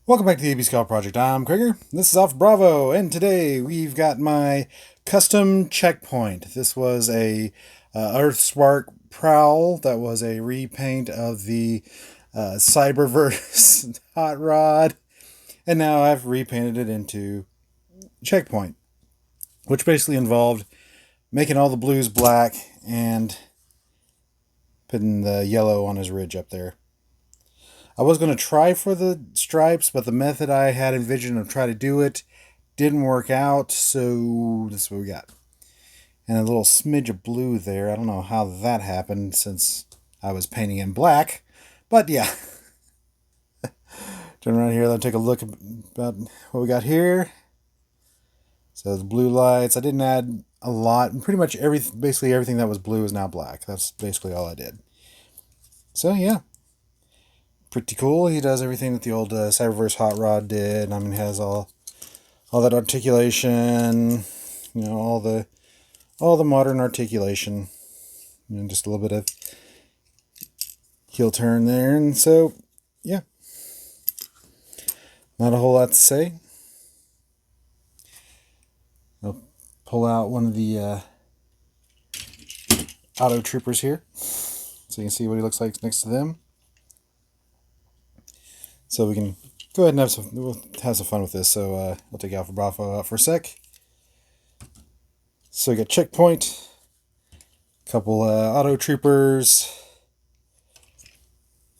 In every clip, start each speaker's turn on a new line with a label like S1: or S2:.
S1: Welcome back to the AB Scout Project. I'm Krieger. This is Alpha Bravo, and today we've got my custom checkpoint. This was a Earthspark Prowl that was a repaint of the Cyberverse Hot Rod, and now I've repainted it into checkpoint, which basically involved making all the blues black and putting the yellow on his ridge up there. I was going to try for the stripes, but the method I had envisioned of trying to do it didn't work out, so this is what we got. And a little smidge of blue there. I don't know how that happened since I was painting in black, but yeah. Turn around here, let's take a look about what we got here. So the blue lights, I didn't add a lot. Pretty much basically everything that was blue is now black. That's basically all I did. So yeah. Pretty cool. He does everything that the old Cyberverse Hot Rod did. I mean, has all that articulation, all the modern articulation, just a little bit of heel turn there, and so yeah, not a whole lot to say. I'll pull out one of the auto troopers here, so you can see what he looks like next to them. So we can go ahead and have some fun with this. So I'll take Alpha Bravo out for a sec. So we got checkpoint, a couple auto troopers,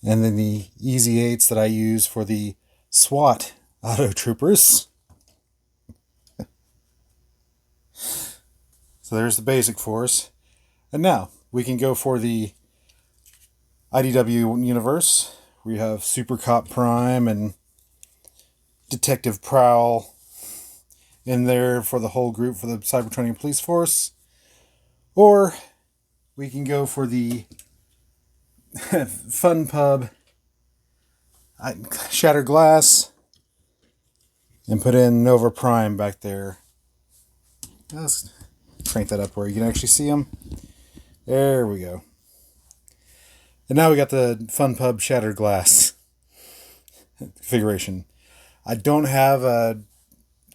S1: and then the Easy 8s that I use for the SWAT auto troopers. So there's the basic force. And now we can go for the IDW universe. We have Super Cop Prime and Detective Prowl in there for the whole group for the Cybertronian Police Force. Or we can go for the Fun Pub Shattered Glass and put in Nova Prime back there. Let's crank that up where you can actually see them. There we go. And now we got the Fun Pub Shattered Glass configuration. I don't have a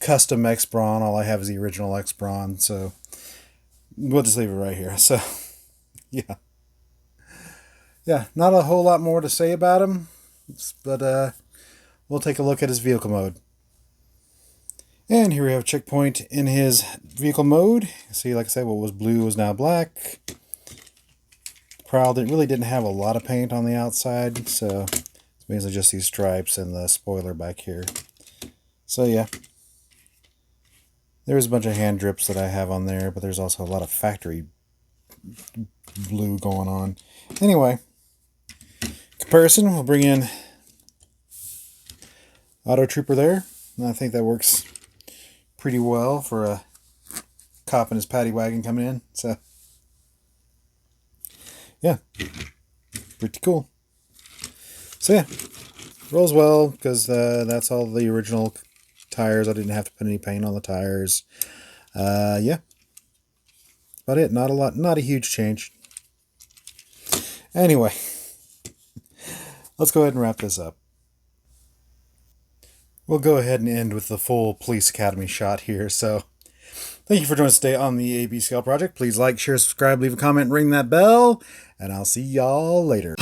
S1: custom X-Brawn. All I have is the original X-Brawn. So we'll just leave it right here. So, yeah. Yeah, not a whole lot more to say about him. But we'll take a look at his vehicle mode. And here we have Checkpoint in his vehicle mode. See, like I said, what was blue is now black. Prowl really didn't have a lot of paint on the outside, so it's basically just these stripes and the spoiler back here. So yeah, there's a bunch of hand drips that I have on there, but there's also a lot of factory blue going on. Anyway, comparison, we'll bring in Auto Trooper there, and I think that works pretty well for a cop in his paddy wagon coming in, so yeah, pretty cool. So yeah, rolls well because that's all the original tires. I didn't have to put any paint on the tires. Yeah, that's about it. Not a huge change. Anyway, let's go ahead and wrap this up. We'll go ahead and end with the full Police Academy shot here. So thank you for joining us today on the AB Scout Project. Please like, share, subscribe, leave a comment, ring that bell, and I'll see y'all later.